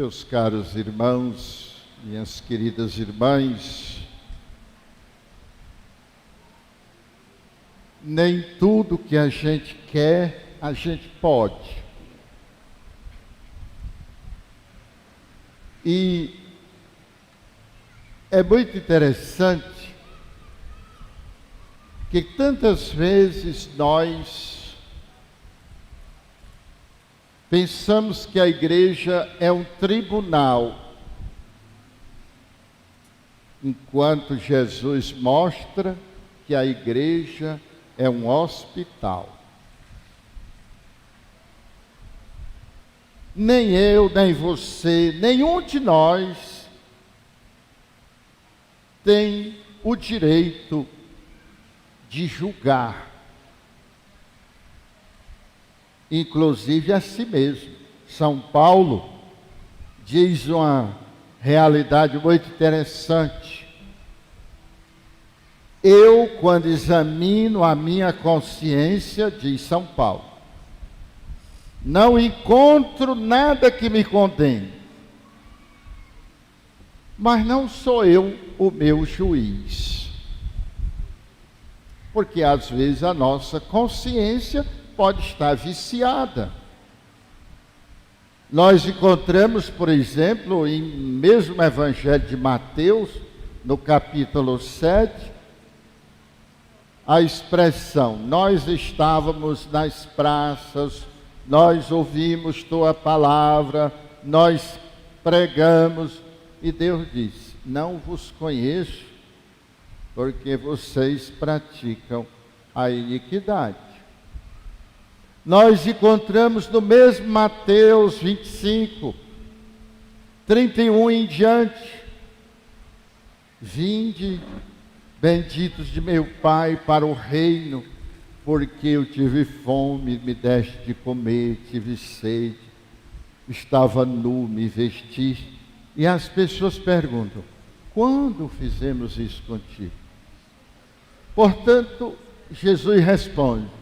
Meus caros irmãos, minhas queridas irmãs, nem tudo que a gente quer, a gente pode. E é muito interessante que tantas vezes nós pensamos que a igreja é um tribunal, enquanto Jesus mostra que a igreja é um hospital. Nem eu, nem você, nenhum de nós tem o direito de julgar, inclusive a si mesmo. São Paulo diz uma realidade muito interessante. Eu, quando examino a minha consciência, diz São Paulo, não encontro nada que me condene. Mas não sou eu o meu juiz. Porque às vezes a nossa consciência pode estar viciada. Nós encontramos, por exemplo, em mesmo Evangelho de Mateus, no capítulo 7, a expressão: nós estávamos nas praças, nós ouvimos tua palavra, nós pregamos, e Deus disse: não vos conheço, porque vocês praticam a iniquidade. Nós encontramos no mesmo Mateus 25, 31 em diante: vinde, benditos de meu Pai, para o reino, porque eu tive fome, me deste de comer, tive sede, estava nu, me vestiste. E as pessoas perguntam: quando fizemos isso contigo? Portanto, Jesus responde: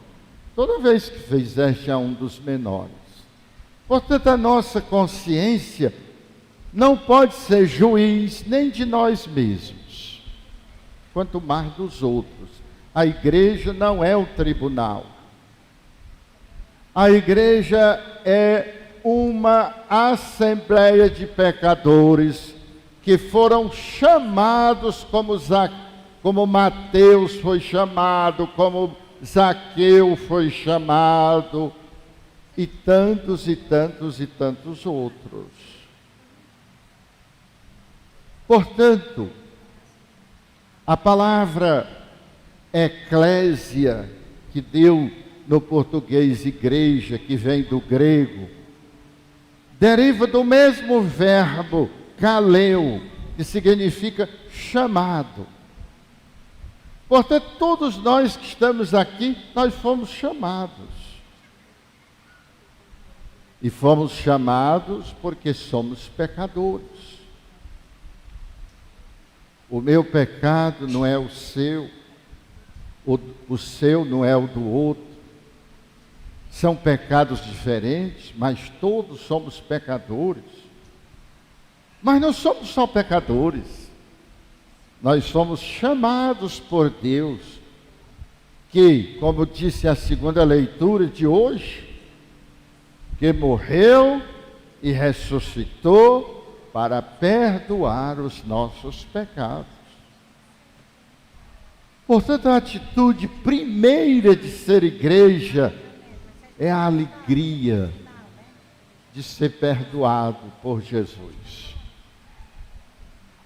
toda vez que fizeste a um dos menores. Portanto, a nossa consciência não pode ser juiz nem de nós mesmos, quanto mais dos outros. A igreja não é um tribunal. A igreja é uma assembleia de pecadores que foram chamados como Mateus foi chamado, como Zaqueu foi chamado, e tantos e tantos e tantos outros. Portanto, a palavra eclésia, que deu no português igreja, que vem do grego, deriva do mesmo verbo kaleo, que significa chamado. Portanto, todos nós que estamos aqui, nós fomos chamados. E fomos chamados porque somos pecadores. O meu pecado não é o seu, o seu não é o do outro. São pecados diferentes, mas todos somos pecadores. Mas não somos só pecadores. Nós somos chamados por Deus, que, como disse a segunda leitura de hoje, que morreu e ressuscitou para perdoar os nossos pecados. Portanto, a atitude primeira de ser igreja é a alegria de ser perdoado por Jesus.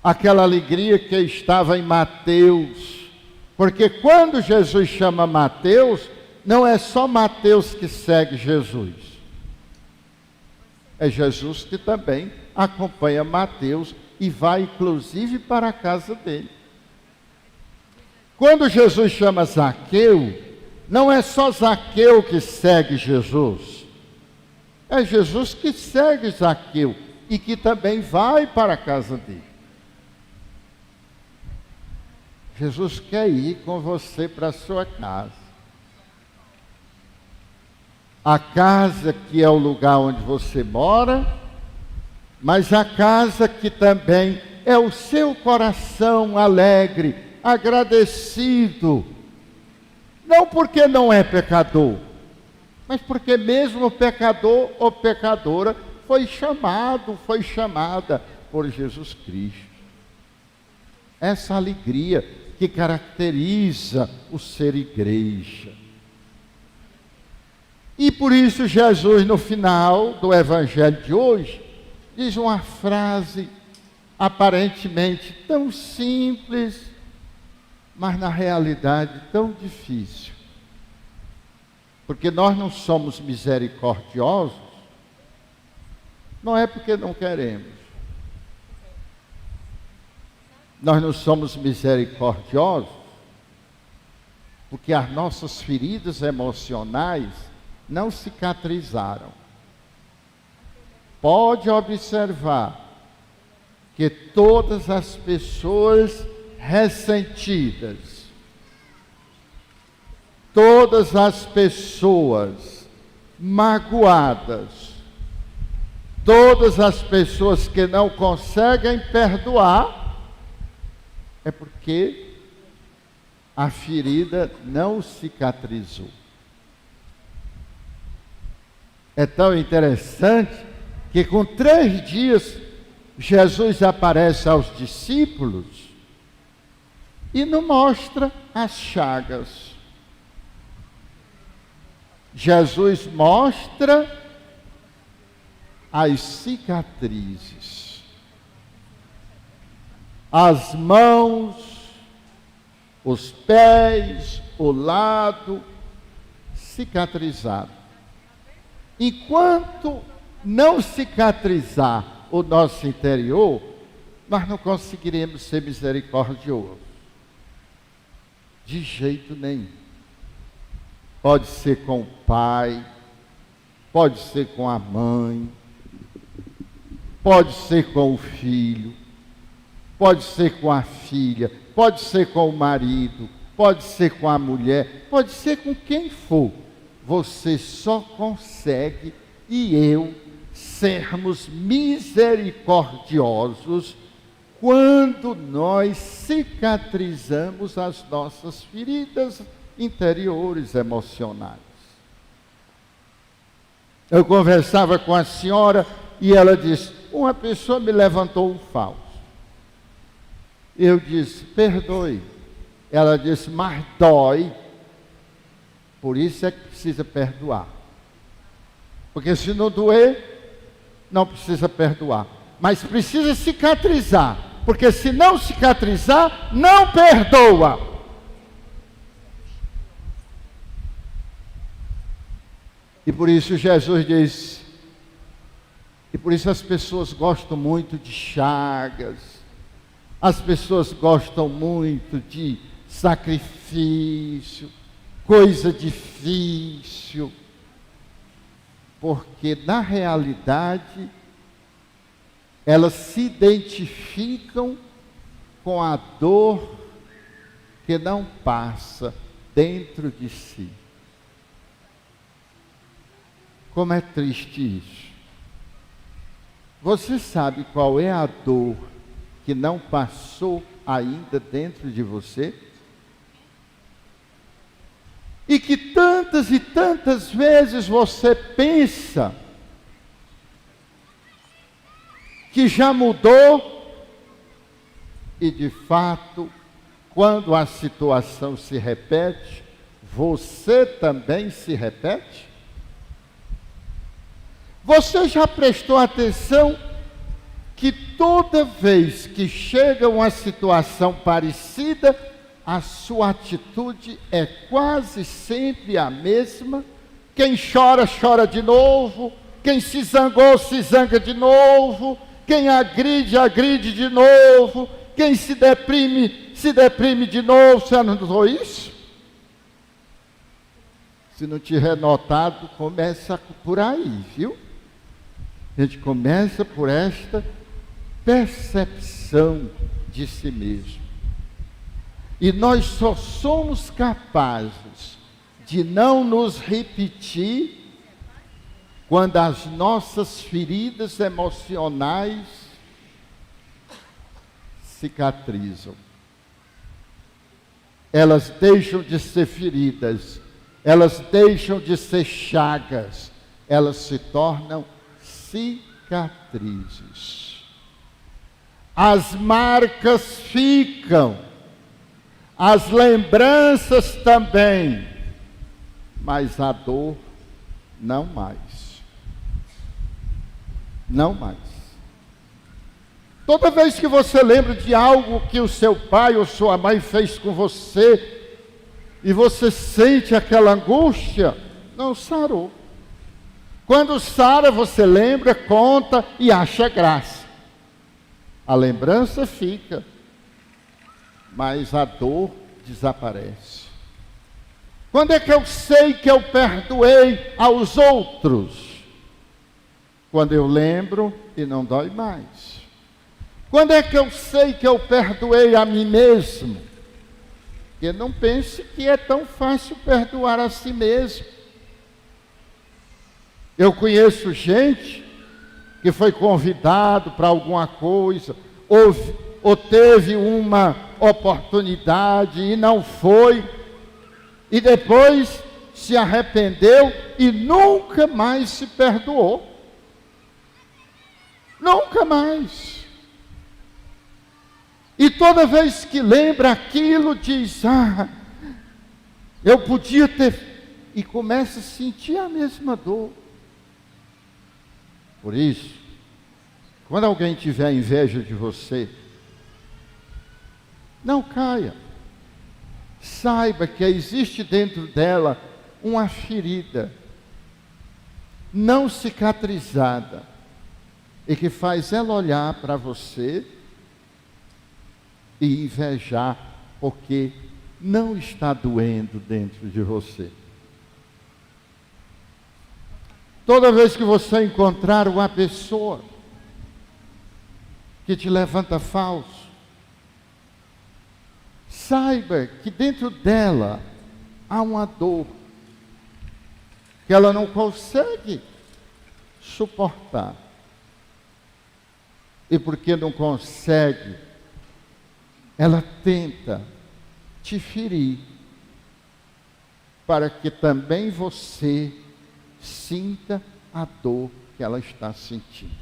Aquela alegria que estava em Mateus, porque quando Jesus chama Mateus, não é só Mateus que segue Jesus, é Jesus que também acompanha Mateus e vai inclusive para a casa dele. Quando Jesus chama Zaqueu, não é só Zaqueu que segue Jesus, é Jesus que segue Zaqueu e que também vai para a casa dele. Jesus quer ir com você para a sua casa. A casa que é o lugar onde você mora, mas a casa que também é o seu coração alegre, agradecido, não porque não é pecador, mas porque mesmo o pecador ou pecadora foi chamada por Jesus Cristo. Essa alegria que caracteriza o ser igreja. E por isso Jesus, no final do Evangelho de hoje, diz uma frase aparentemente tão simples, mas na realidade tão difícil. Porque nós não somos misericordiosos, não é porque não queremos. Nós não somos misericordiosos porque as nossas feridas emocionais não cicatrizaram. Pode observar que todas as pessoas ressentidas, todas as pessoas magoadas, todas as pessoas que não conseguem perdoar, é porque a ferida não cicatrizou. É tão interessante que com 3 dias Jesus aparece aos discípulos e não mostra as chagas. Jesus mostra as cicatrizes. As mãos, os pés, o lado cicatrizado. Enquanto não cicatrizar o nosso interior, nós não conseguiremos ser misericordiosos. De jeito nenhum. Pode ser com o pai, pode ser com a mãe, pode ser com o filho, pode ser com a filha, pode ser com o marido, pode ser com a mulher, pode ser com quem for. Você só consegue e eu sermos misericordiosos quando nós cicatrizamos as nossas feridas interiores emocionais. Eu conversava com a senhora e ela disse: uma pessoa me levantou um falso. Eu disse: perdoe. Ela disse: mas dói. Por isso é que precisa perdoar. Porque se não doer, não precisa perdoar. Mas precisa cicatrizar. Porque se não cicatrizar, não perdoa. E por isso Jesus diz, e por isso as pessoas gostam muito de chagas, as pessoas gostam muito de sacrifício, coisa difícil, porque na realidade elas se identificam com a dor que não passa dentro de si. Como é triste isso. Você sabe qual é a dor que não passou ainda dentro de você? E que tantas e tantas vezes você pensa que já mudou e de fato, quando a situação se repete, você também se repete? Você já prestou atenção que toda vez que chega uma situação parecida, a sua atitude é quase sempre a mesma? Quem chora, chora de novo. Quem se zangou, se zanga de novo. Quem agride, agride de novo. Quem se deprime de novo. Você não notou isso? Se não tiver notado, começa por aí, viu? A gente começa por esta percepção de si mesmo. E nós só somos capazes de não nos repetir quando as nossas feridas emocionais cicatrizam. Elas deixam de ser feridas, elas deixam de ser chagas, elas se tornam cicatrizes. As marcas ficam, as lembranças também, mas a dor não mais. Não mais. Toda vez que você lembra de algo que o seu pai ou sua mãe fez com você, e você sente aquela angústia, não sarou. Quando sara, você lembra, conta e acha graça. A lembrança fica, mas a dor desaparece. Quando é que eu sei que eu perdoei aos outros? Quando eu lembro e não dói mais. Quando é que eu sei que eu perdoei a mim mesmo? Porque não pense que é tão fácil perdoar a si mesmo. Eu conheço gente que foi convidado para alguma coisa, ou teve uma oportunidade e não foi, e depois se arrependeu e nunca mais se perdoou. Nunca mais. E toda vez que lembra aquilo, diz, eu podia ter, e começa a sentir a mesma dor. Por isso, quando alguém tiver inveja de você, não caia. Saiba que existe dentro dela uma ferida não cicatrizada e que faz ela olhar para você e invejar porque não está doendo dentro de você. Toda vez que você encontrar uma pessoa que te levanta falso, saiba que dentro dela há uma dor que ela não consegue suportar. E porque não consegue, ela tenta te ferir, para que também você sinta a dor que ela está sentindo.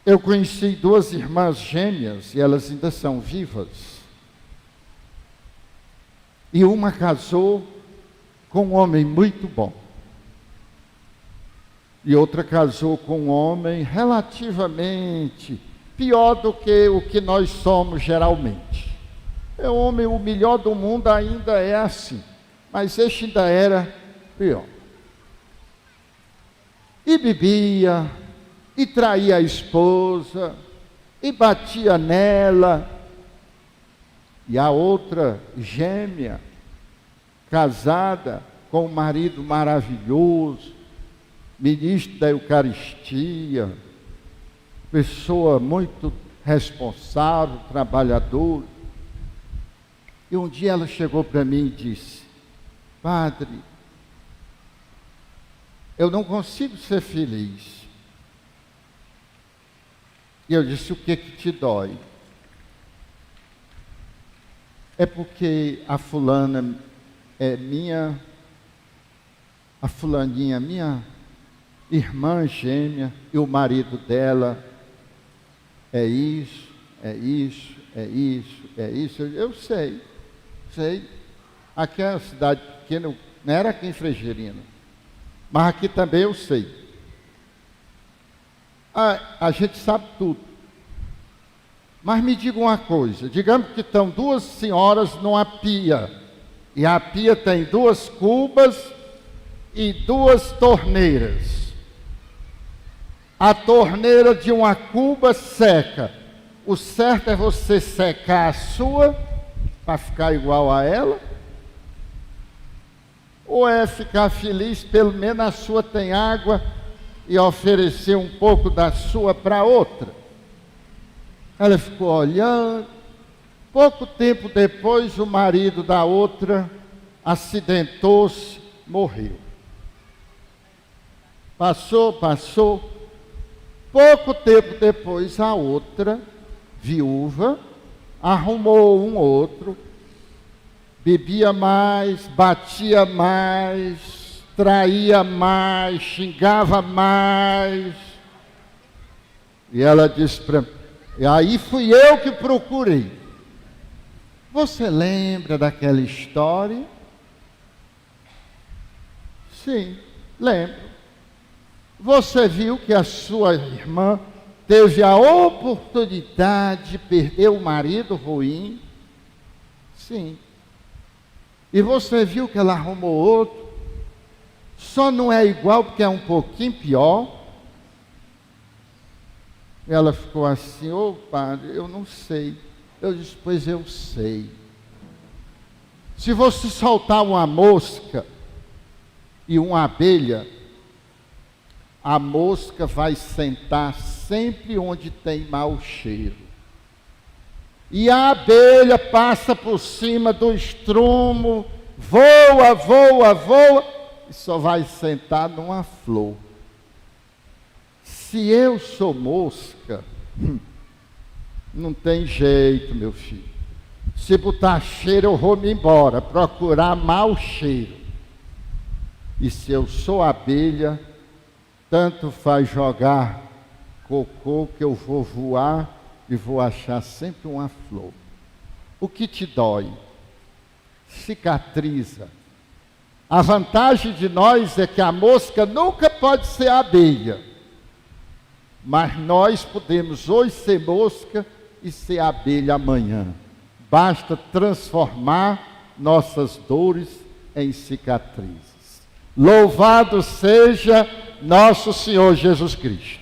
Eu conheci 2 irmãs gêmeas, e elas ainda são vivas. E uma casou com um homem muito bom. E outra casou com um homem relativamente pior do que o que nós somos geralmente. O homem, o melhor do mundo ainda é assim, mas este ainda era pior. E bebia, e traía a esposa, e batia nela. E a outra gêmea, casada com um marido maravilhoso, ministro da Eucaristia, pessoa muito responsável, trabalhadora. E um dia ela chegou para mim e disse, padre, eu não consigo ser feliz. E eu disse, o que te dói? É porque a fulana é a fulaninha, minha irmã gêmea, e o marido dela é isso, é isso, é isso, é isso. Eu sei. Aqui é uma cidade pequena, não era aqui em Fregerina, mas aqui também eu sei. A gente sabe tudo. Mas me diga uma coisa, digamos que estão 2 senhoras numa pia, e a pia tem 2 cubas e 2 torneiras. A torneira de uma cuba seca. O certo é você secar a sua, para ficar igual a ela? Ou é ficar feliz, pelo menos a sua tem água, e oferecer um pouco da sua para outra? Ela ficou olhando. Pouco tempo depois, o marido da outra acidentou-se, morreu. Passou. Pouco tempo depois, a outra viúva arrumou um outro, bebia mais, batia mais, traía mais, xingava mais. E ela disse para mim, e aí fui eu que procurei. Você lembra daquela história? Sim, lembro. Você viu que a sua irmã teve a oportunidade de perder o marido ruim? Sim. E você viu que ela arrumou outro? Só não é igual porque é um pouquinho pior. Ela ficou assim, ô padre, eu não sei. Eu disse, pois eu sei. Se você soltar uma mosca e uma abelha, a mosca vai sentar sempre onde tem mau cheiro. E a abelha passa por cima do estrumo, voa, e só vai sentar numa flor. Se eu sou mosca, não tem jeito, meu filho. Se botar cheiro, eu vou me embora, procurar mau cheiro. E se eu sou abelha, tanto faz jogar cocô que eu vou voar e vou achar sempre uma flor. O que te dói? Cicatriza. A vantagem de nós é que a mosca nunca pode ser abelha. Mas nós podemos hoje ser mosca e ser abelha amanhã. Basta transformar nossas dores em cicatrizes. Louvado seja nosso Senhor Jesus Cristo.